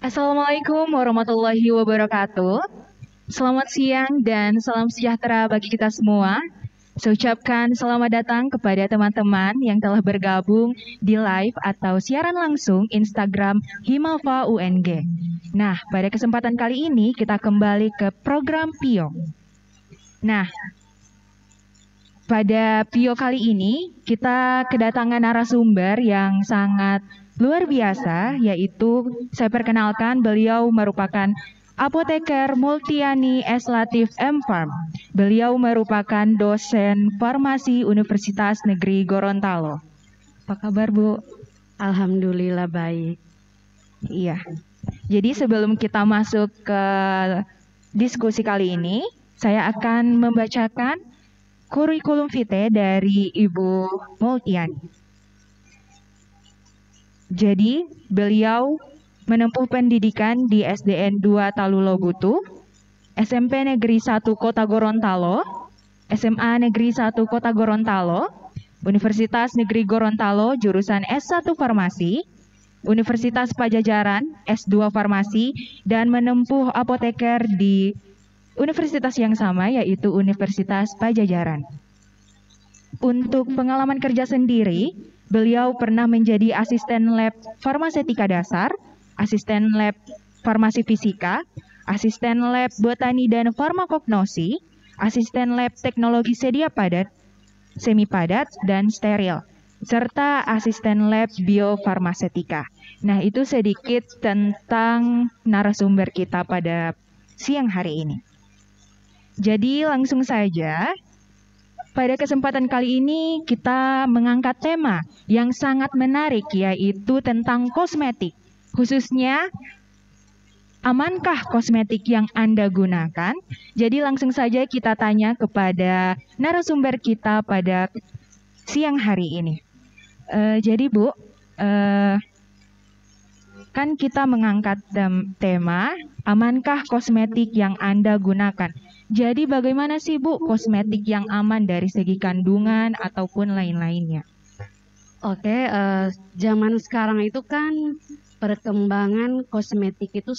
Assalamualaikum warahmatullahi wabarakatuh. Selamat siang dan salam sejahtera bagi kita semua. Saya ucapkan selamat datang kepada teman-teman yang telah bergabung di live atau siaran langsung Instagram Himalfa UNG. Nah, pada kesempatan kali ini kita kembali ke program PIO. Nah, pada PIO kali ini kita kedatangan narasumber yang sangat luar biasa, yaitu saya perkenalkan beliau merupakan Apoteker Multiani S. Latif M. Farm. Beliau merupakan dosen farmasi Universitas Negeri Gorontalo. Apa kabar, Bu? Alhamdulillah baik. Iya. Jadi sebelum kita masuk ke diskusi kali ini, saya akan membacakan kurikulum vitae dari Ibu Multiani. Jadi, beliau menempuh pendidikan di SDN 2 Talulobutu, SMP Negeri 1 Kota Gorontalo, SMA Negeri 1 Kota Gorontalo, Universitas Negeri Gorontalo jurusan S1 Farmasi, Universitas Pajajaran S2 Farmasi, dan menempuh apoteker di universitas yang sama yaitu Universitas Pajajaran. Untuk pengalaman kerja sendiri, beliau pernah menjadi asisten lab farmasetika dasar, asisten lab farmasi fisika, asisten lab botani dan farmakognosi, asisten lab teknologi sedia padat, semi padat, dan steril, serta asisten lab biofarmasetika. Nah, itu sedikit tentang narasumber kita pada siang hari ini. Jadi langsung saja. Pada kesempatan kali ini kita mengangkat tema yang sangat menarik, yaitu tentang kosmetik. Khususnya, amankah kosmetik yang Anda gunakan? Jadi langsung saja kita tanya kepada narasumber kita pada siang hari ini. Jadi Bu, kan kita mengangkat tema, amankah kosmetik yang Anda gunakan? Jadi bagaimana sih Bu kosmetik yang aman dari segi kandungan ataupun lain-lainnya? Oke, zaman sekarang itu kan perkembangan kosmetik itu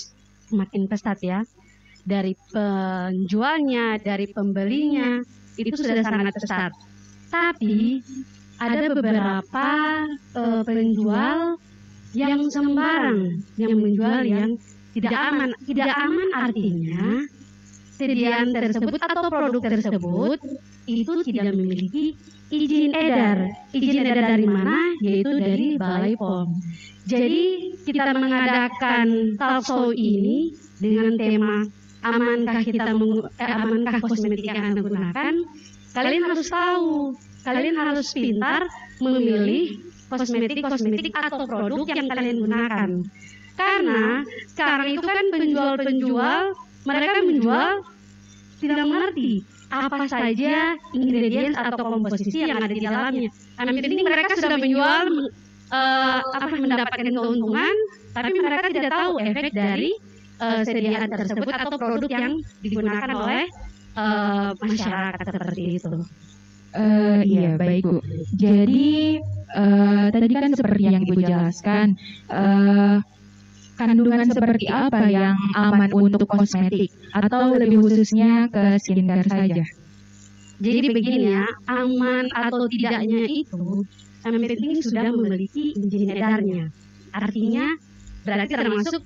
semakin pesat ya. Dari penjualnya, dari pembelinya, itu sudah sangat pesat. Tapi ada beberapa penjual yang sembarang, yang menjual yang tidak aman. Tidak aman artinya sediaan tersebut atau produk tersebut itu tidak memiliki izin edar. Izin edar dari mana? Yaitu dari Balai POM. Jadi kita mengadakan talk show ini dengan tema amankah kosmetik yang Anda gunakan? Kalian harus tahu, kalian harus pintar memilih kosmetik atau produk yang kalian gunakan. Karena sekarang itu kan penjual-penjual mereka menjual tidak mengerti apa saja ingredients atau komposisi yang ada di dalamnya. Yang penting mereka sudah menjual mendapatkan keuntungan, tapi mereka tidak tahu efek dari sediaan tersebut atau produk yang digunakan oleh masyarakat seperti itu. Iya, baik Bu. Jadi tadi kan seperti yang Ibu jelaskan, kandungan seperti apa yang aman untuk kosmetik atau lebih khususnya ke skincare saja? Jadi begini ya, aman atau tidaknya itu yang penting sudah memiliki izin edarnya. Artinya berarti termasuk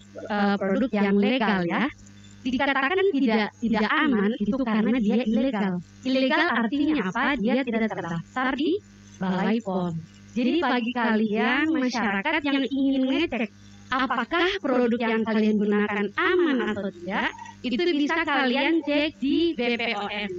produk yang legal ya. Dikatakan tidak aman itu karena dia ilegal. Ilegal artinya apa? Dia tidak terdaftar di Balai POM. Jadi bagi kalian masyarakat yang ingin mengecek apakah produk yang kalian gunakan aman atau tidak, itu bisa kalian cek di BPOM.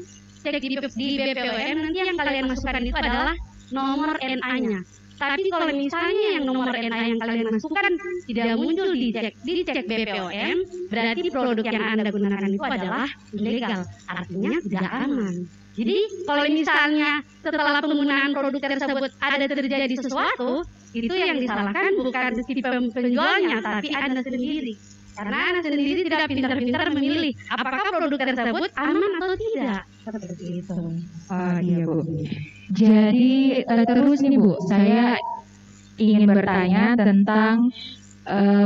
Cek di BPOM, nanti yang kalian masukkan itu adalah nomor NA-nya. Tapi kalau misalnya yang nomor NA yang kalian masukkan tidak muncul dicek BPOM, berarti produk yang Anda gunakan itu adalah ilegal, artinya tidak aman. Jadi kalau misalnya setelah penggunaan produk tersebut ada terjadi sesuatu, itu yang disalahkan bukan si penjualnya, tapi Anda sendiri. Karena Anda sendiri tidak pintar-pintar memilih apakah produk tersebut aman atau tidak. Seperti itu. Iya Bu. Jadi terus nih Bu, saya ingin bertanya tentang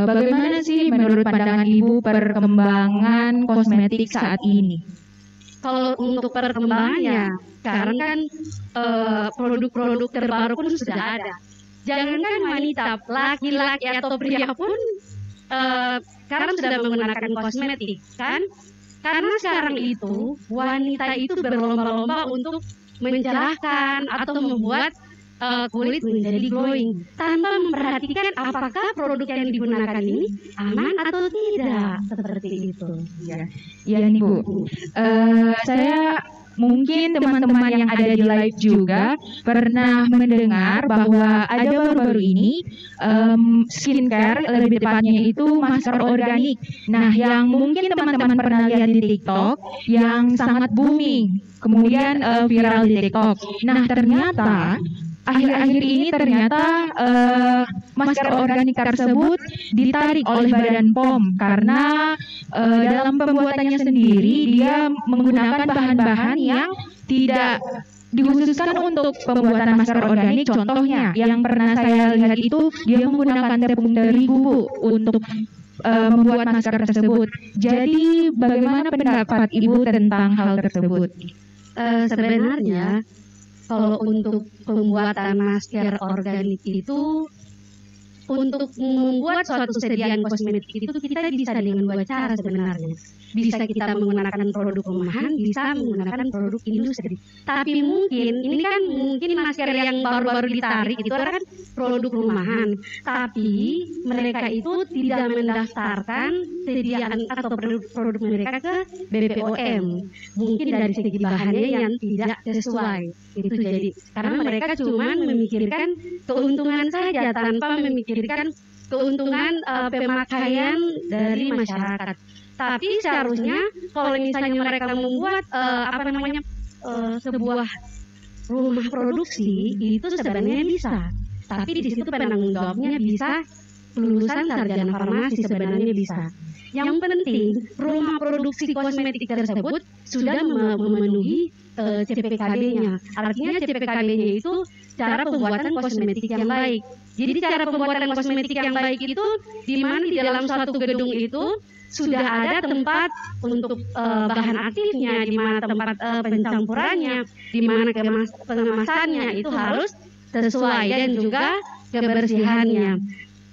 Bagaimana sih menurut pandangan Ibu perkembangan kosmetik saat ini? Kalau untuk perkembangannya, sekarang kan produk-produk terbaru pun sudah ada. Jangankan wanita, laki-laki atau pria pun sekarang sudah menggunakan kosmetik, kan? Karena sekarang itu wanita itu berlomba-lomba untuk mencerahkan atau membuat kulit menjadi glowing tanpa memperhatikan apakah produk yang digunakan ini aman atau tidak, seperti itu. Ya nih Bu, saya mungkin teman-teman yang ada di live juga pernah mendengar bahwa ada baru-baru ini skincare, lebih tepatnya itu masker organik. Nah, yang mungkin teman-teman pernah lihat di TikTok yang sangat booming, kemudian viral di TikTok. Nah, ternyata akhir-akhir ini masker organik tersebut ditarik oleh Badan POM karena dalam pembuatannya sendiri dia menggunakan bahan-bahan yang tidak dikhususkan untuk pembuatan masker organik. Contohnya yang pernah saya lihat itu dia menggunakan tepung terigu Bu untuk membuat masker tersebut. Jadi bagaimana pendapat Ibu tentang hal tersebut? Sebenarnya kalau untuk pembuatan masker organik itu, untuk membuat suatu sediaan kosmetik itu kita bisa dengan dua cara sebenarnya. Bisa kita menggunakan produk rumahan, bisa menggunakan produk industri. Tapi mungkin masker yang baru-baru ditarik itu kan produk rumahan. Tapi mereka itu tidak mendaftarkan sediaan atau produk mereka ke BPOM. Mungkin dari segi bahannya yang tidak sesuai. Itu jadi karena mereka cuma memikirkan keuntungan saja tanpa memikirkan keuntungan pemakaian dari masyarakat. Tapi seharusnya kalau misalnya mereka membuat sebuah rumah produksi itu sebenarnya bisa. Tapi di situ penanggung jawabnya bisa lulusan sarjana farmasi sebenarnya bisa. Yang penting rumah produksi kosmetik tersebut sudah memenuhi CPKB-nya. Artinya CPKB-nya itu cara pembuatan kosmetik yang baik. Jadi cara pembuatan kosmetik yang baik itu di mana di dalam suatu gedung itu sudah ada tempat untuk bahan aktifnya, di mana tempat pencampurannya, di mana pengemasannya itu harus sesuai dan juga kebersihannya.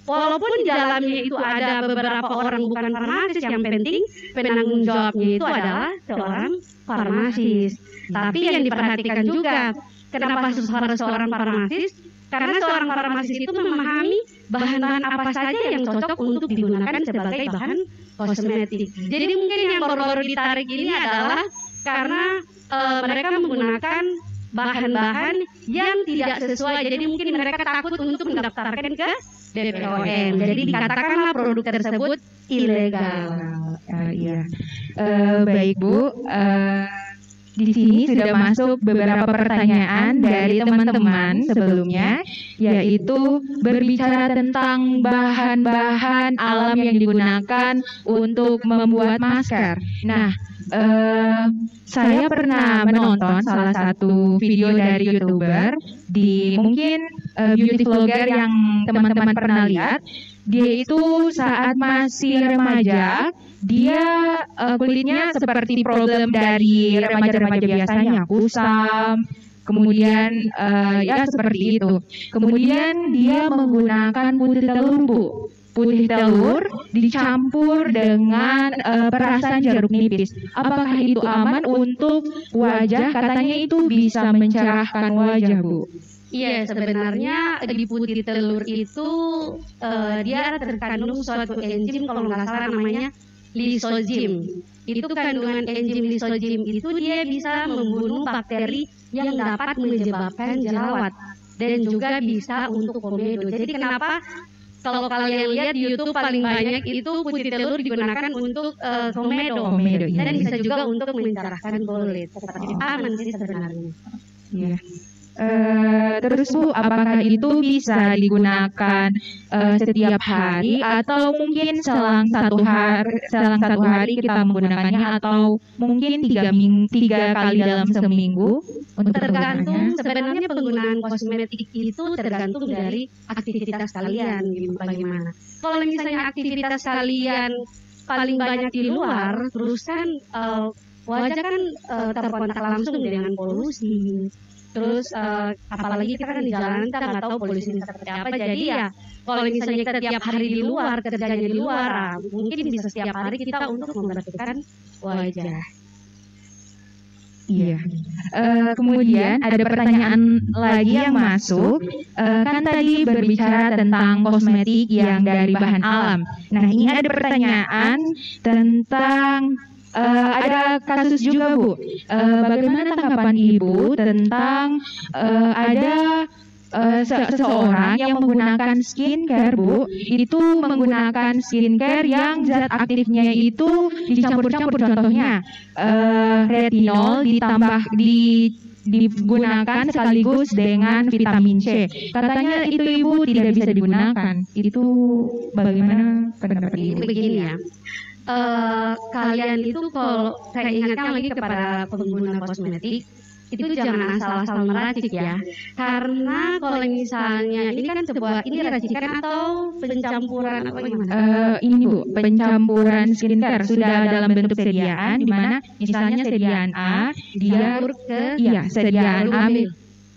Walaupun di dalamnya itu ada beberapa orang bukan farmasis, yang penting penanggung jawabnya itu adalah seorang farmasis. Tapi yang diperhatikan juga, kenapa harus seorang farmasis? Karena seorang farmasis itu memahami bahan-bahan apa saja yang cocok untuk digunakan sebagai bahan kosmetik. Jadi mungkin yang baru-baru ditarik ini adalah karena mereka menggunakan bahan-bahan yang tidak sesuai. Jadi mungkin mereka takut untuk mendaftarkan ke BPOM. Jadi dikatakanlah produk tersebut ilegal. Baik Bu, di sini sudah masuk beberapa pertanyaan dari teman-teman sebelumnya, yaitu berbicara tentang bahan-bahan alam yang digunakan untuk membuat masker. Nah, saya pernah menonton salah satu video dari YouTuber, di mungkin beauty vlogger yang teman-teman pernah lihat. Dia itu saat masih remaja, dia kulitnya seperti problem dari remaja-remaja biasanya, kusam, kemudian ya seperti itu. Kemudian dia menggunakan putih telur Bu. Putih telur dicampur dengan perasan jeruk nipis. Apakah itu aman untuk wajah? Katanya itu bisa mencerahkan wajah Bu. Iya, sebenarnya di putih telur itu dia terkandung suatu enzim, kalau nggak salah namanya lisozim. Itu kandungan enzim lisozim itu dia bisa membunuh bakteri yang dapat menyebabkan jerawat dan juga bisa untuk komedo. Jadi kenapa kalau kalian lihat di YouTube paling banyak itu putih telur digunakan untuk komedo dan bisa juga untuk mencerahkan kulit. Seperti aman sih sebenarnya. Iya. Terus Bu, apakah itu bisa digunakan setiap hari atau mungkin selang satu hari kita menggunakannya atau mungkin 3 kali dalam seminggu untuk Tergantung sebenarnya penggunaan kosmetik itu tergantung dari aktivitas kalian bagaimana. Kalau misalnya aktivitas kalian paling banyak di luar, terus kan wajah kan terkontak langsung dengan polusi. Terus apalagi kita kan di jalanan kita nggak tahu polusi seperti apa. Jadi ya kalau misalnya kita tiap hari di luar, kerjanya di luar, mungkin bisa setiap hari kita untuk membersihkan wajah. Iya. Kemudian ada pertanyaan lagi yang masuk. Kan tadi berbicara tentang kosmetik yang dari bahan alam. Nah, ini ada pertanyaan tentang ada kasus juga Bu. Bagaimana tanggapan Ibu tentang ada seseorang yang menggunakan skincare Bu, itu menggunakan skincare yang zat aktifnya itu dicampur-campur, contohnya retinol digunakan sekaligus dengan vitamin C. Katanya itu Ibu tidak bisa digunakan. Itu bagaimana pendapat Ibu? Begini ya. Kalian itu kalau saya ingatkan lagi kepada pengguna kosmetik itu jangan asal-asal meracik ya, karena kalau misalnya ini kan ini racikan atau pencampuran apa gimana? Ini Bu, pencampuran skincare sudah dalam bentuk sediaan, di mana misalnya sediaan A dia sediaan A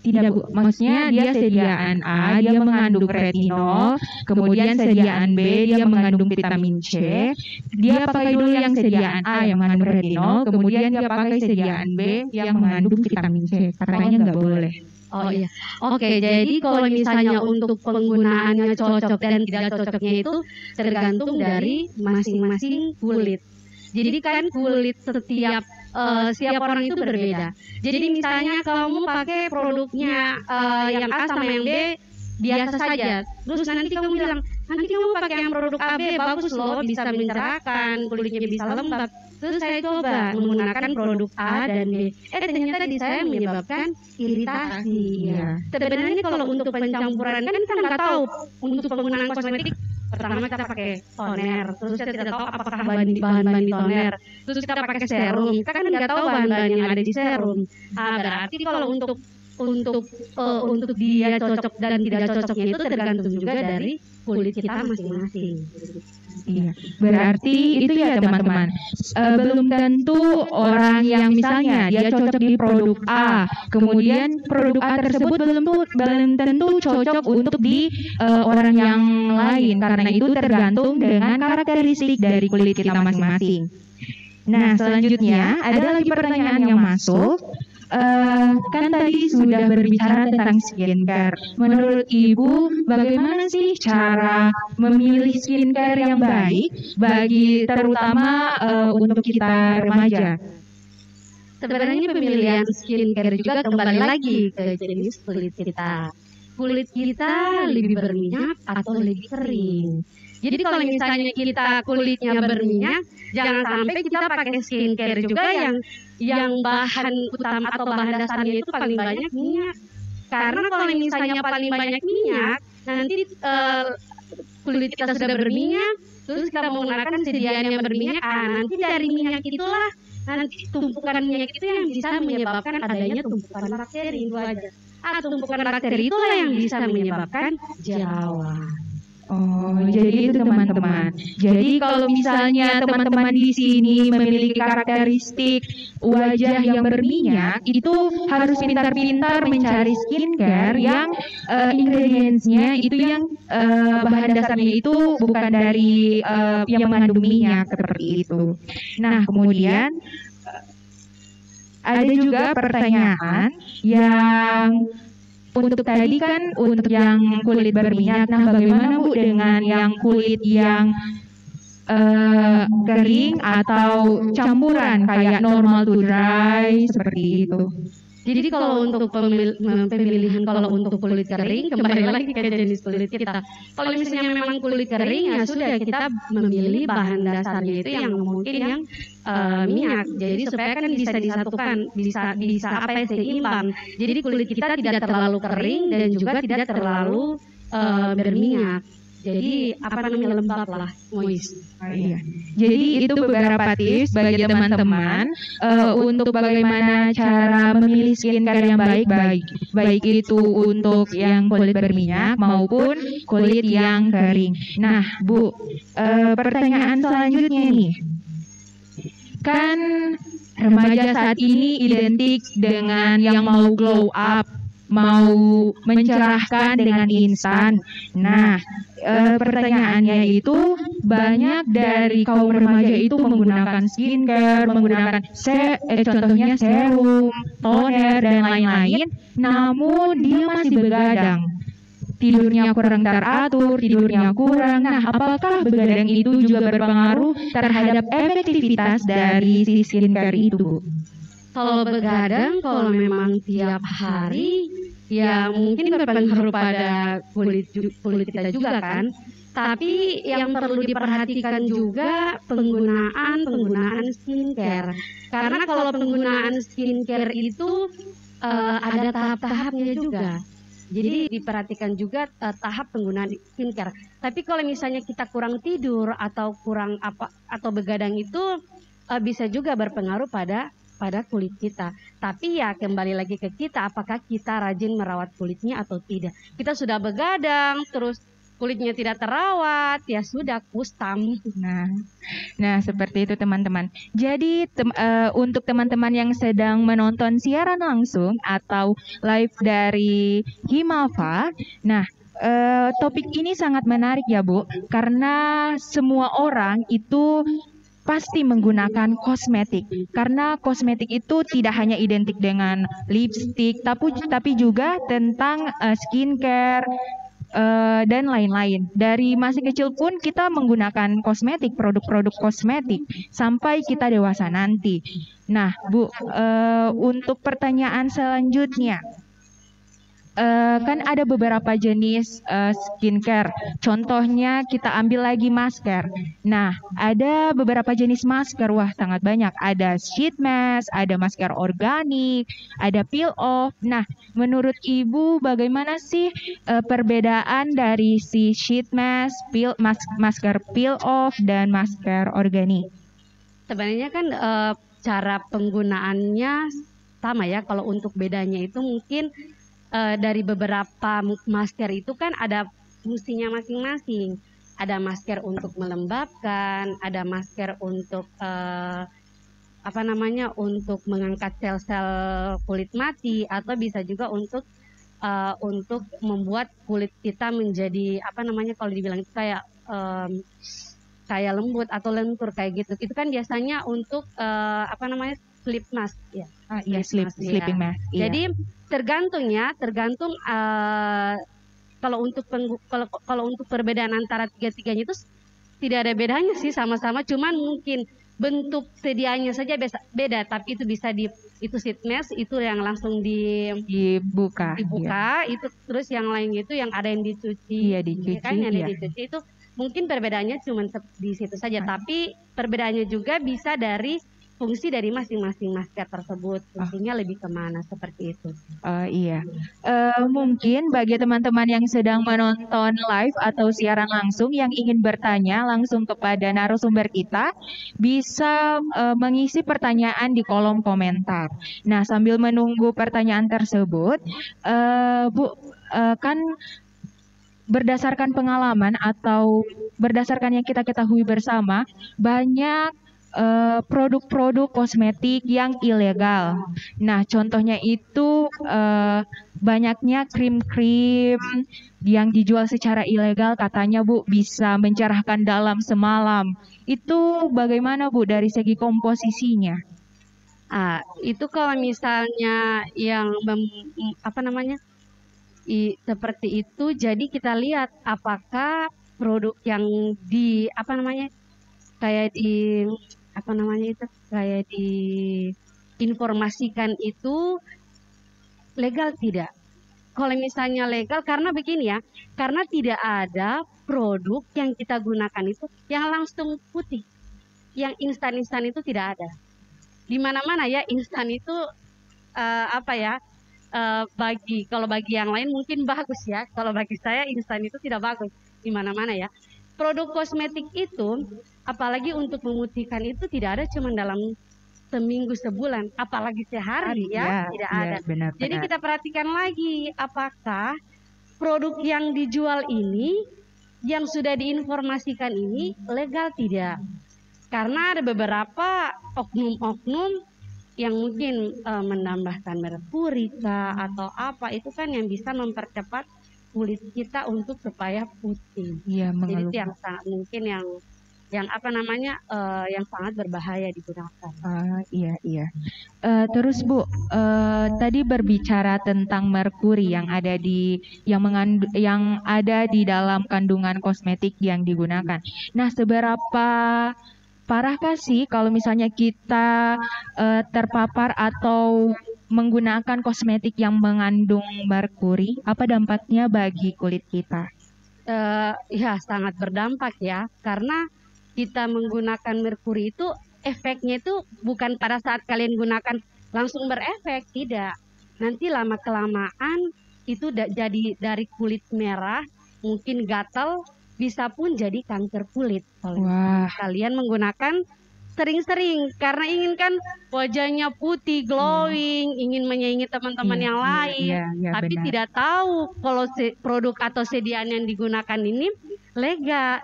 tidak Bu, maksudnya dia sediaan A dia mengandung retinol, kemudian sediaan B dia mengandung vitamin C. Dia pakai dulu yang sediaan A yang mengandung retinol, kemudian dia pakai sediaan B yang mengandung vitamin C. Katanya nggak boleh. Oh iya, oke. Jadi kalau misalnya untuk penggunaannya cocok dan tidak cocoknya itu tergantung dari masing-masing kulit. Jadi kan kulit setiap orang itu berbeda. Jadi misalnya kamu pakai produknya yang A sama yang B biasa saja, terus nanti kamu bilang nanti kamu pakai yang produk AB bagus loh, bisa mencerahkan, kulitnya bisa lembab. Terus saya coba menggunakan produk A dan B, ternyata di saya menyebabkan iritasi. Ya. Sebenarnya kalau untuk pencampuran kan kita nggak tahu untuk penggunaan kosmetik. Pertama kita pakai toner, terus kita tidak tahu apakah bahan-bahan di toner, terus kita pakai serum, kita kan nggak tahu bahan-bahan yang ada di serum. Berarti kalau untuk dia cocok dan tidak cocoknya itu tergantung juga dari kulit kita masing-masing. Iya, berarti itu ya teman-teman. Belum tentu orang yang misalnya dia cocok di produk A, kemudian produk A tersebut belum tentu cocok untuk di orang yang lain, karena itu tergantung dengan karakteristik dari kulit kita masing-masing. Nah, selanjutnya ada lagi pertanyaan yang masuk. Kan tadi sudah berbicara tentang skincare. Menurut Ibu, bagaimana sih cara memilih skincare yang baik bagi terutama untuk kita remaja? Sebenarnya pemilihan skincare juga kembali lagi ke jenis kulit kita. Kulit kita lebih berminyak atau lebih kering. Jadi kalau misalnya kita kulitnya berminyak, jangan sampai kita pakai skincare juga yang bahan utama atau bahan dasarnya itu paling banyak minyak. Karena kalau misalnya paling banyak minyak, nanti kulit kita sudah berminyak, terus kita menggunakan sediaan yang berminyak, nanti dari minyak itulah nanti tumpukan minyak itu yang bisa menyebabkan adanya tumpukan bakteri itu aja. Tumpukan bakteri itulah yang bisa menyebabkan jerawat. Oh, jadi itu teman-teman. Jadi kalau misalnya teman-teman di sini memiliki karakteristik wajah yang berminyak, itu harus pintar-pintar mencari skincare yang ingredientsnya itu yang bahan dasarnya itu bukan dari yang mengandung minyak seperti itu. Nah, kemudian ada juga pertanyaan yang untuk tadi kan untuk yang kulit berminyak, nah bagaimana Bu dengan yang kulit yang kering atau campuran kayak normal to dry seperti itu? Jadi kalau untuk pemilihan kalau untuk kulit kering, kembali lagi ke jenis kulit kita. Kalau misalnya memang kulit kering, ya sudah kita memilih bahan dasarnya itu yang mungkin yang minyak. Jadi supaya kan bisa disatukan, bisa apa ya, seimbang. Jadi kulit kita tidak terlalu kering dan juga tidak terlalu berminyak. Jadi apa namanya, lembab lah, moist. Iya. Jadi itu beberapa tips bagi teman-teman untuk bagaimana cara memilih skincare yang baik itu untuk yang kulit berminyak maupun kulit yang kering. Nah, Bu, pertanyaan selanjutnya nih, kan remaja saat ini identik dengan yang mau glow up, mau mencerahkan dengan instan. Nah, pertanyaannya itu banyak dari kaum remaja itu menggunakan skincare, menggunakan contohnya serum, toner dan lain-lain, namun dia masih begadang. Tidurnya kurang teratur, tidurnya kurang. Nah, apakah begadang itu juga berpengaruh terhadap efektivitas dari si skincare itu, Bu? Kalau begadang, kalau memang tiap hari, ya mungkin berpengaruh pada kulit kita juga kan. Tapi yang perlu diperhatikan juga penggunaan skincare. Karena kalau penggunaan skincare itu ada tahap-tahapnya juga. Jadi diperhatikan juga tahap penggunaan skincare. Tapi kalau misalnya kita kurang tidur atau kurang atau begadang itu bisa juga berpengaruh pada kulit kita. Tapi ya kembali lagi ke kita, apakah kita rajin merawat kulitnya atau tidak. Kita sudah begadang terus kulitnya tidak terawat, ya sudah kusam. Nah seperti itu teman-teman. Jadi untuk teman-teman yang sedang menonton siaran langsung atau live dari Himava, nah topik ini sangat menarik ya Bu, karena semua orang itu pasti menggunakan kosmetik, karena kosmetik itu tidak hanya identik dengan lipstick, tapi juga tentang skincare dan lain-lain. Dari masih kecil pun kita menggunakan kosmetik, produk-produk kosmetik sampai kita dewasa nanti. Nah, Bu, untuk pertanyaan selanjutnya, kan ada beberapa jenis skincare. Contohnya kita ambil lagi masker. Nah, ada beberapa jenis masker. Wah, sangat banyak. Ada sheet mask, ada masker organik, ada peel off. Nah, menurut Ibu bagaimana sih perbedaan dari si sheet mask, masker peel off dan masker organik? Sebenarnya kan cara penggunaannya sama ya. Kalau untuk bedanya itu mungkin dari beberapa masker itu kan ada fungsinya masing-masing. Ada masker untuk melembabkan, ada masker untuk untuk mengangkat sel-sel kulit mati, atau bisa juga untuk membuat kulit kita menjadi kalau dibilang itu kayak lembut atau lentur kayak gitu. Itu kan biasanya untuk sleep mask ya. Sleeping mask. Iya. Jadi tergantung kalau untuk perbedaan antara tiga-tiganya itu tidak ada bedanya sih, sama-sama, cuman mungkin bentuk sedianya saja beda, tapi itu bisa itu sheet mask itu yang langsung dibuka Iya. itu, terus yang lain itu yang ada yang dicuci. Iya, dicuci. Kan yang Iya. dicuci itu mungkin perbedaannya cuma di situ saja, tapi perbedaannya juga bisa dari fungsi dari masing-masing masker tersebut, fungsinya lebih kemana, seperti itu. Iya. Mungkin bagi teman-teman yang sedang menonton live atau siaran langsung yang ingin bertanya langsung kepada narasumber kita, bisa mengisi pertanyaan di kolom komentar. Nah, sambil menunggu pertanyaan tersebut, Bu, kan berdasarkan pengalaman atau berdasarkan yang kita ketahui bersama, banyak produk-produk kosmetik yang ilegal. Nah, contohnya itu banyaknya krim-krim yang dijual secara ilegal, katanya Bu bisa mencerahkan dalam semalam. Itu bagaimana Bu dari segi komposisinya? Itu kalau misalnya yang seperti itu, jadi kita lihat apakah produk yang diinformasikan itu legal tidak. Kalau misalnya legal, karena begini ya, karena tidak ada produk yang kita gunakan itu yang langsung putih, yang instan-instan itu tidak ada. Di mana-mana ya instan itu kalau bagi yang lain mungkin bagus ya. Kalau bagi saya instan itu tidak bagus di mana-mana ya. Produk kosmetik itu, apalagi untuk memutihkan itu tidak ada cuma dalam seminggu sebulan, apalagi sehari ya, tidak ada. Benar, Jadi kita perhatikan lagi apakah produk yang dijual ini, yang sudah diinformasikan ini legal tidak. Karena ada beberapa oknum-oknum yang mungkin menambahkan merkuri atau apa, itu kan yang bisa mempercepat kulit kita untuk supaya putih. Iya, Jadi itu yang sangat mungkin yang sangat berbahaya digunakan. Iya. Terus Bu, tadi berbicara tentang merkuri yang ada di dalam kandungan kosmetik yang digunakan. Nah, seberapa parahkah sih kalau misalnya kita terpapar atau menggunakan kosmetik yang mengandung merkuri? Apa dampaknya bagi kulit kita? Ya, sangat berdampak ya, karena kita menggunakan merkuri itu efeknya itu bukan pada saat kalian gunakan langsung berefek, tidak. Nanti lama-kelamaan itu jadi dari kulit merah, mungkin gatal, bisa pun jadi kanker kulit. Kalau kalian menggunakan sering-sering, karena ingin kan wajahnya putih, glowing, ingin menyaingi teman-teman yang lain, tapi benar. tidak tahu kalau produk atau sediaan yang digunakan ini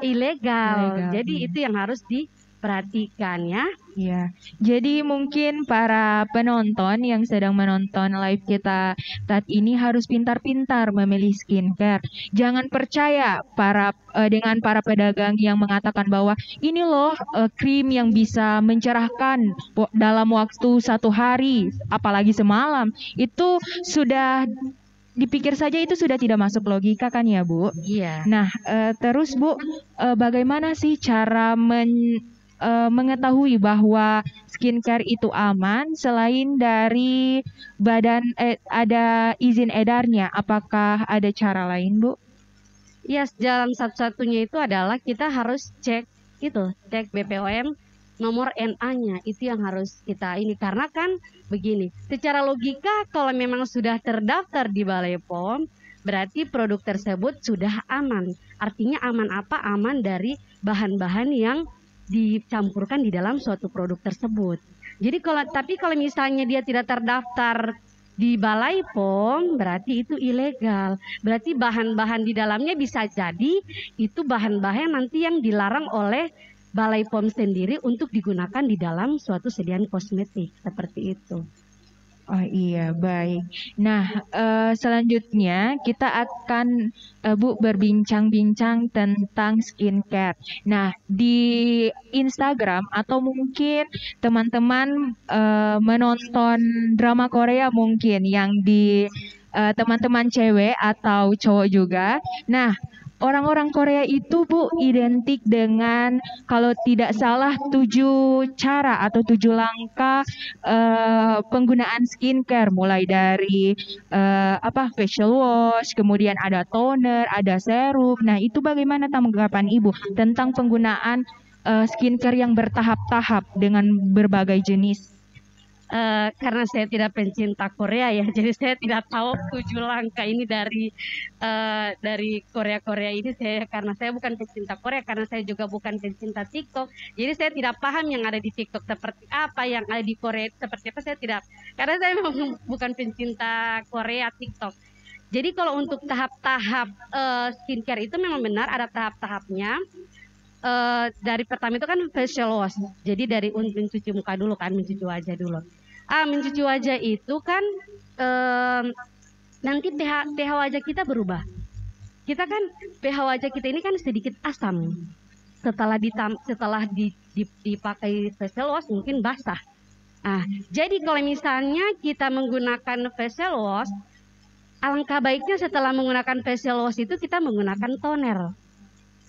ilegal. Jadi itu yang harus diperhatikan ya. Ya, jadi mungkin para penonton yang sedang menonton live kita saat ini harus pintar-pintar memilih skincare. Jangan percaya dengan para pedagang yang mengatakan bahwa ini loh krim yang bisa mencerahkan dalam waktu 1 hari, apalagi semalam. Itu sudah dipikir saja itu sudah tidak masuk logika kan ya Bu? Iya. Nah, terus Bu, bagaimana sih cara mengetahui bahwa skincare itu aman selain dari ada izin edarnya? Apakah ada cara lain Bu? Ya, jalan satu-satunya itu adalah kita harus cek BPOM nomor NA-nya, itu yang harus kita ini, karena kan begini, secara logika kalau memang sudah terdaftar di Balai POM berarti produk tersebut sudah aman. Artinya aman apa? Aman dari bahan-bahan yang dicampurkan di dalam suatu produk tersebut. Jadi kalau misalnya dia tidak terdaftar di Balai POM berarti itu ilegal. Berarti bahan-bahan di dalamnya bisa jadi itu bahan-bahan nanti yang dilarang oleh Balai POM sendiri untuk digunakan di dalam suatu sediaan kosmetik, seperti itu. Oh iya, baik. Nah, selanjutnya kita akan Bu berbincang-bincang tentang skincare. Nah, di Instagram atau mungkin teman-teman menonton drama Korea mungkin yang di teman-teman cewek atau cowok juga. Nah, orang-orang Korea itu Bu identik dengan kalau tidak salah 7 cara atau 7 langkah penggunaan skincare, mulai dari facial wash, kemudian ada toner, ada serum. Nah, itu bagaimana tanggapan Ibu tentang penggunaan skincare yang bertahap-tahap dengan berbagai jenis? Karena saya tidak pencinta Korea ya, jadi saya tidak tahu 7 langkah ini dari Korea ini. Karena saya bukan pencinta Korea, karena saya juga bukan pencinta TikTok, jadi saya tidak paham yang ada di TikTok seperti apa, yang ada di Korea seperti apa, saya tidak, karena saya memang bukan pencinta Korea TikTok. Jadi kalau untuk tahap-tahap skincare itu memang benar ada tahap-tahapnya. Dari pertama itu kan facial wash, jadi dari mencuci muka dulu kan, mencuci wajah dulu. Mencuci wajah itu kan nanti pH wajah kita berubah. Kita kan pH wajah kita ini kan sedikit asam. Setelah dipakai facial wash mungkin basah. Jadi kalau misalnya kita menggunakan facial wash, alangkah baiknya setelah menggunakan facial wash itu kita menggunakan toner.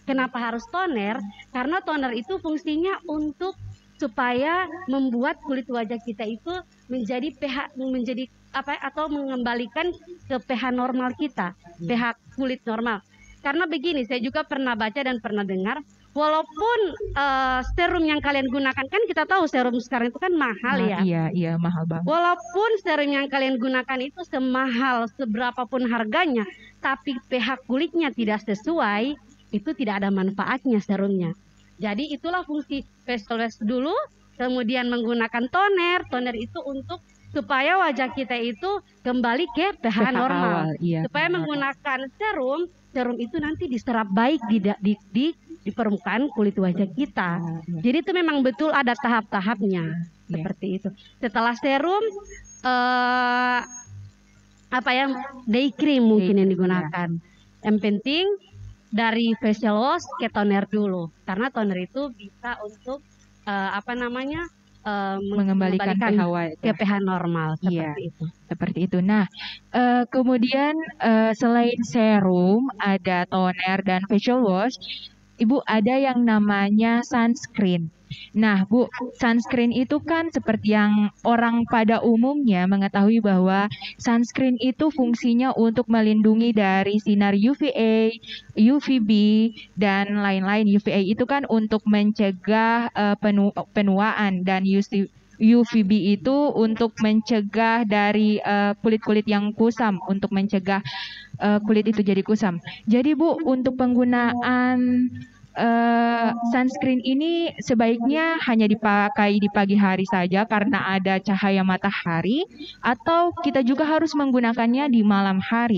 Kenapa harus toner? Karena toner itu fungsinya supaya membuat kulit wajah kita itu menjadi atau mengembalikan ke pH normal kita, pH kulit normal. Karena begini, saya juga pernah baca dan pernah dengar, walaupun serum yang kalian gunakan, kan kita tahu serum sekarang itu kan mahal ya. Iya, mahal banget. Walaupun serum yang kalian gunakan itu semahal seberapapun harganya, tapi pH kulitnya tidak sesuai, itu tidak ada manfaatnya serumnya. Jadi itulah fungsi facial wash dulu, kemudian menggunakan toner. Toner itu untuk supaya wajah kita itu kembali ke pH normal. Supaya menggunakan serum itu nanti diserap baik di permukaan kulit wajah kita. Jadi itu memang betul ada tahap-tahapnya seperti itu. Setelah serum, day cream mungkin yang digunakan. Yang penting dari facial wash ke toner dulu, karena toner itu bisa untuk mengembalikan ke pH normal seperti itu. Nah, kemudian selain serum, ada toner dan facial wash, Ibu ada yang namanya sunscreen. Nah, Bu, sunscreen itu kan seperti yang orang pada umumnya mengetahui bahwa sunscreen itu fungsinya untuk melindungi dari sinar UVA, UVB, dan lain-lain. UVA itu kan untuk mencegah penuaan, dan UVB itu untuk mencegah dari kulit-kulit yang kusam, untuk mencegah kulit itu jadi kusam. Jadi Bu, untuk penggunaan sunscreen ini sebaiknya hanya dipakai di pagi hari saja karena ada cahaya matahari, atau kita juga harus menggunakannya di malam hari?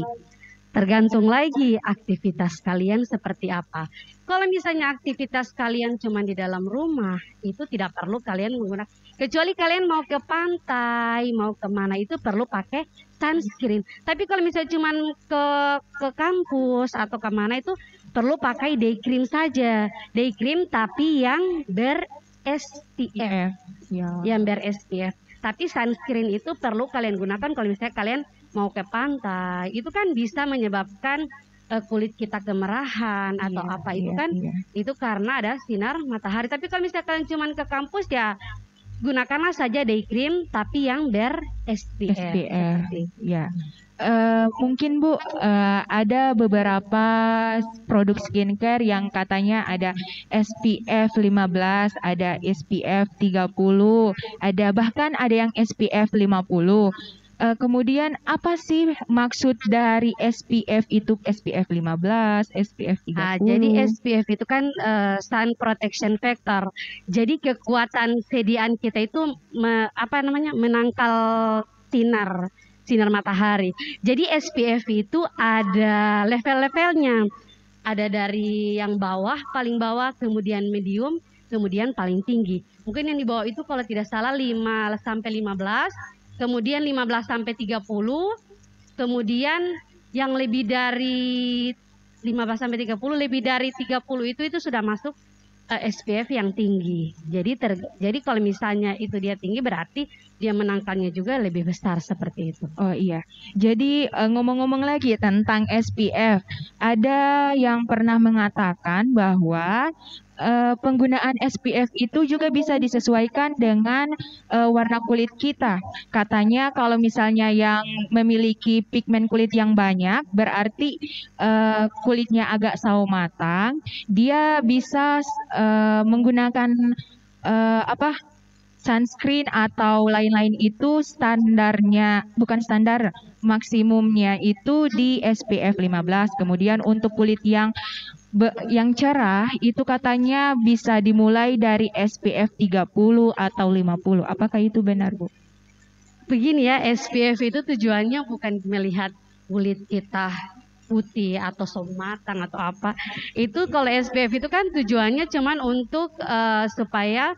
Tergantung lagi aktivitas kalian seperti apa. Kalau misalnya aktivitas kalian cuma di dalam rumah, itu tidak perlu kalian menggunakan. Kecuali kalian mau ke pantai, mau kemana, itu perlu pakai sunscreen. Tapi kalau misalnya cuma ke kampus atau kemana, itu perlu pakai day cream saja. Day cream tapi yang ber-SPF. Yang ber-SPF. Tapi sunscreen itu perlu kalian gunakan kalau misalnya kalian mau ke pantai. Itu kan bisa menyebabkan kulit kita kemerahan atau itu karena ada sinar matahari. Tapi kalau misalnya kalian cuma ke kampus, ya gunakanlah saja day cream tapi yang ber-SPF. Mungkin Bu, ada beberapa produk skincare yang katanya ada SPF 15, ada SPF 30, bahkan ada yang SPF 50. Kemudian apa sih maksud dari SPF itu? SPF 15, SPF 30. Jadi SPF itu kan sun protection factor. Jadi kekuatan sediaan kita itu menangkal sinar matahari. Jadi SPF itu ada level-levelnya. Ada dari yang bawah, paling bawah, kemudian medium, kemudian paling tinggi. Mungkin yang di bawah itu kalau tidak salah 5 sampai 15. Kemudian 15 sampai 30, kemudian yang lebih dari 15 sampai 30, lebih dari 30 itu sudah masuk SPF yang tinggi. Jadi kalau misalnya itu dia tinggi, berarti dia menangkalnya juga lebih besar seperti itu. Oh iya. Jadi ngomong-ngomong lagi tentang SPF, ada yang pernah mengatakan bahwa penggunaan SPF itu juga bisa disesuaikan dengan warna kulit kita. Katanya kalau misalnya yang memiliki pigmen kulit yang banyak, berarti kulitnya agak sawo matang, dia bisa menggunakan sunscreen atau lain-lain itu maksimumnya itu di SPF 15. Kemudian untuk kulit yang cerah itu katanya bisa dimulai dari SPF 30 atau 50. Apakah itu benar, Bu? Begini ya, SPF itu tujuannya bukan melihat kulit kita putih atau sawo matang atau apa. Itu kalau SPF itu kan tujuannya cuman untuk supaya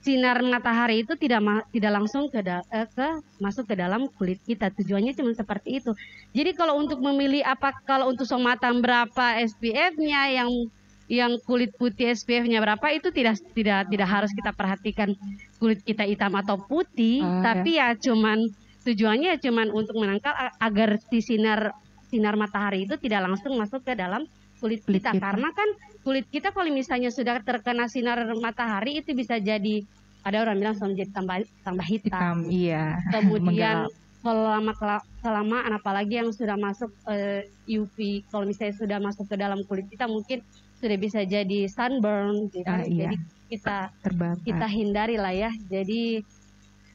sinar matahari itu tidak langsung masuk ke dalam kulit kita. Tujuannya cuma seperti itu. Jadi kalau untuk memilih kalau untuk sawo matang berapa SPF-nya, yang kulit putih SPF-nya berapa, itu tidak harus kita perhatikan kulit kita hitam atau putih, tapi ya tujuannya cuman untuk menangkal agar si sinar matahari itu tidak langsung masuk ke dalam kulit kita. Karena kan kulit kita kalau misalnya sudah terkena sinar matahari itu bisa jadi, ada orang bilang menjadi tambah hitam. Iya. Kemudian kalau kelamaan apalagi yang sudah masuk UV, kalau misalnya sudah masuk ke dalam kulit kita mungkin sudah bisa jadi sunburn gitu. Iya. Jadi kita Terbakar. hindari lah ya. Jadi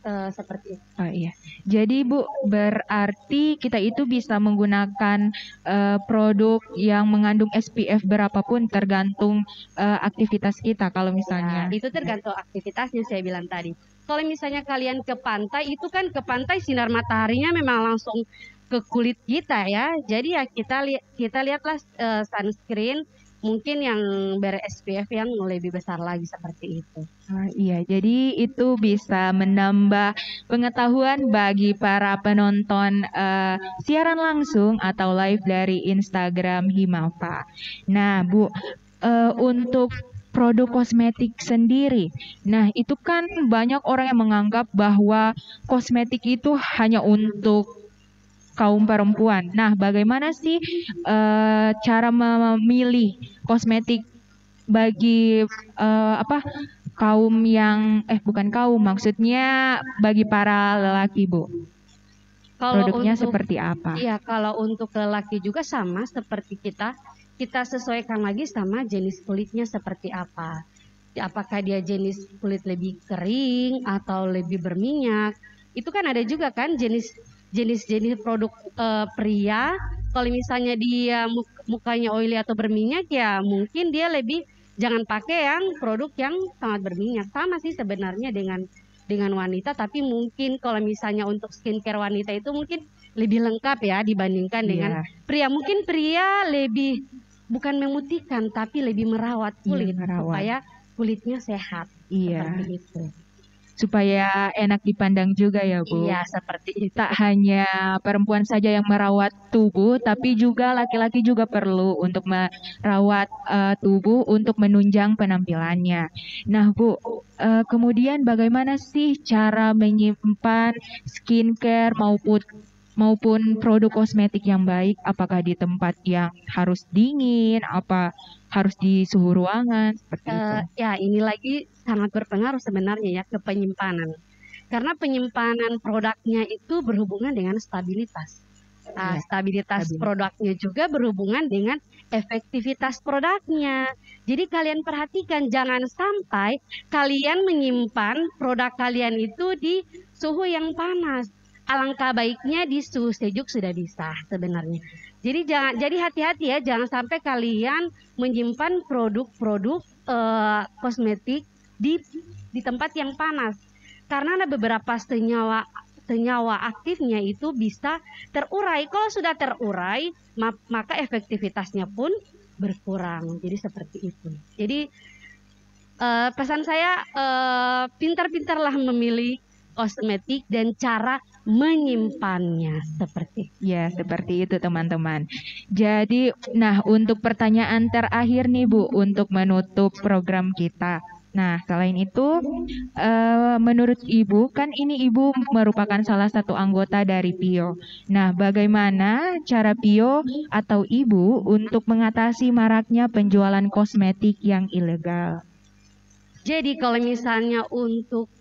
seperti itu. Oh iya. Jadi Bu, berarti kita itu bisa menggunakan produk yang mengandung SPF berapapun tergantung aktivitas kita. Kalau misalnya Itu tergantung aktivitasnya saya bilang tadi. Kalau misalnya kalian ke pantai, itu kan ke pantai sinar mataharinya memang langsung ke kulit kita ya. Jadi ya kita lihatlah sunscreen mungkin yang ber-SPF yang lebih besar lagi seperti itu. Iya, jadi itu bisa menambah pengetahuan bagi para penonton siaran langsung atau live dari Instagram Himapa. Nah, Bu, untuk produk kosmetik sendiri, nah itu kan banyak orang yang menganggap bahwa kosmetik itu hanya untuk kaum perempuan. Nah, bagaimana sih cara memilih kosmetik bagi kaum yang bukan kaum, maksudnya bagi para lelaki, Bu? Produknya seperti apa? Iya, kalau untuk lelaki juga sama seperti kita sesuaikan lagi sama jenis kulitnya seperti apa. Apakah dia jenis kulit lebih kering atau lebih berminyak? Itu kan ada juga kan jenis produk pria. Kalau misalnya dia mukanya oily atau berminyak ya mungkin dia lebih jangan pakai yang produk yang sangat berminyak. Sama sih sebenarnya dengan wanita, tapi mungkin kalau misalnya untuk skincare wanita itu mungkin lebih lengkap ya dibandingkan dengan pria. Mungkin pria lebih bukan memutihkan tapi lebih merawat kulit supaya kulitnya sehat. Seperti itu. Supaya enak dipandang juga ya, Bu. Iya, seperti itu. Tak hanya perempuan saja yang merawat tubuh, tapi juga laki-laki juga perlu untuk merawat tubuh untuk menunjang penampilannya. Nah, Bu, kemudian bagaimana sih cara menyimpan skincare maupun produk kosmetik yang baik? Apakah di tempat yang harus dingin, apa harus di suhu ruangan seperti itu? Ya, ini lagi sangat berpengaruh sebenarnya ya ke penyimpanan. Karena penyimpanan produknya itu berhubungan dengan stabilitas. Stabilitas produknya juga berhubungan dengan efektivitas produknya. Jadi kalian perhatikan jangan sampai kalian menyimpan produk kalian itu di suhu yang panas. Alangkah baiknya di suhu sejuk sudah bisa sebenarnya. Jadi hati-hati ya, jangan sampai kalian menyimpan produk-produk kosmetik di tempat yang panas. Karena ada beberapa senyawa aktifnya itu bisa terurai. Kalau sudah terurai, maka efektivitasnya pun berkurang. Jadi seperti itu. Jadi pesan saya pintar-pintarlah memilih kosmetik dan cara menyimpannya seperti itu teman-teman. Jadi, nah untuk pertanyaan terakhir nih Bu, untuk menutup program kita. Nah, selain itu, menurut Ibu, kan ini Ibu merupakan salah satu anggota dari PIO. Nah, bagaimana cara PIO atau Ibu untuk mengatasi maraknya penjualan kosmetik yang ilegal? Jadi kalau misalnya untuk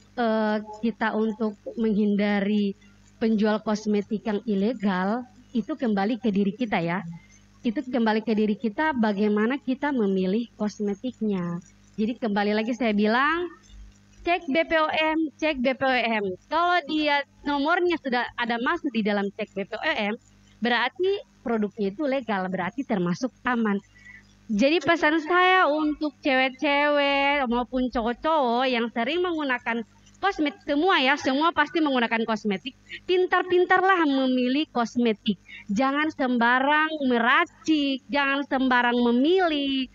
kita untuk menghindari penjual kosmetik yang ilegal, itu kembali ke diri kita ya. Itu kembali ke diri kita bagaimana kita memilih kosmetiknya. Jadi kembali lagi saya bilang, cek BPOM. Kalau dia nomornya sudah ada masuk di dalam cek BPOM, berarti produknya itu legal, berarti termasuk aman. Jadi pesan saya untuk cewek-cewek maupun cowok-cowok yang sering menggunakan kosmetik, semua pasti menggunakan kosmetik. Pintar-pintarlah memilih kosmetik. Jangan sembarang meracik, jangan sembarang memilih.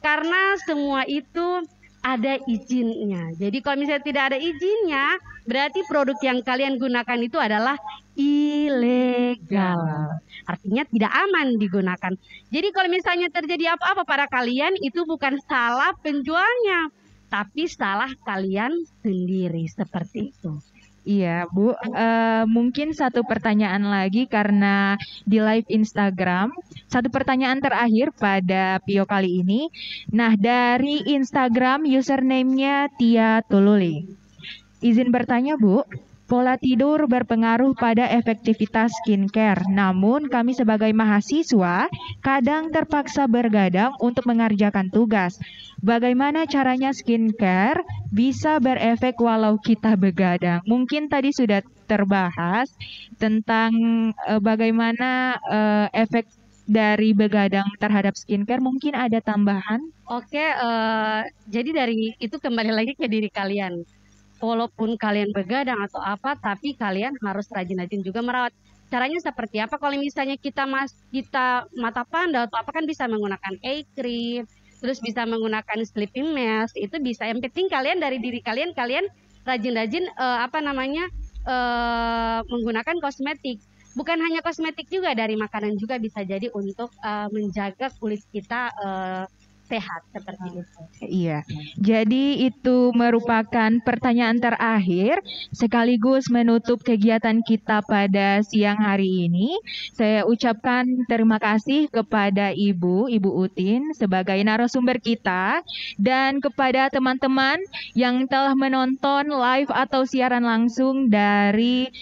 Karena semua itu ada izinnya. Jadi kalau misalnya tidak ada izinnya, berarti produk yang kalian gunakan itu adalah ilegal. Artinya tidak aman digunakan. Jadi kalau misalnya terjadi apa-apa pada kalian, itu bukan salah penjualnya, tapi salah kalian sendiri seperti itu. Iya, Bu. Mungkin satu pertanyaan lagi karena di live Instagram. Satu pertanyaan terakhir pada Pio kali ini. Nah, dari Instagram username-nya Tia Tululi. Izin bertanya, Bu. Pola tidur berpengaruh pada efektivitas skincare. Namun, kami sebagai mahasiswa kadang terpaksa bergadang untuk mengerjakan tugas. Bagaimana caranya skincare bisa berefek walau kita begadang? Mungkin tadi sudah terbahas tentang bagaimana efek dari begadang terhadap skincare. Mungkin ada tambahan? Oke, jadi dari itu kembali lagi ke diri kalian. Walaupun kalian begadang atau apa, tapi kalian harus rajin-rajin juga merawat. Caranya seperti apa? Kalau misalnya kita mata panda atau apa kan bisa menggunakan eye cream, terus bisa menggunakan sleeping mask, itu bisa. Yang penting kalian dari diri kalian rajin-rajin menggunakan kosmetik. Bukan hanya kosmetik juga, dari makanan juga bisa jadi untuk menjaga kulit kita sehat seperti itu. Iya, jadi itu merupakan pertanyaan terakhir sekaligus menutup kegiatan kita pada siang hari ini. Saya ucapkan terima kasih kepada Ibu Utin sebagai narasumber kita dan kepada teman-teman yang telah menonton live atau siaran langsung dari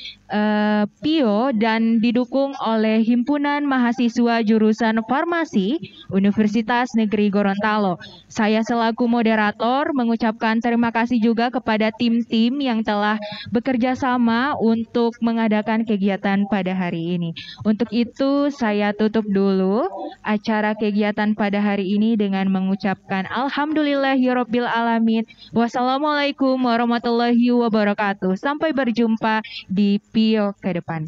PIO dan didukung oleh Himpunan Mahasiswa Jurusan Farmasi Universitas Negeri Gorontalo. Saya selaku moderator mengucapkan terima kasih juga kepada tim-tim yang telah bekerja sama untuk mengadakan kegiatan pada hari ini. Untuk itu saya tutup dulu acara kegiatan pada hari ini dengan mengucapkan alhamdulillahirabbil alamin. Wassalamualaikum warahmatullahi wabarakatuh. Sampai berjumpa di PIO ke depan.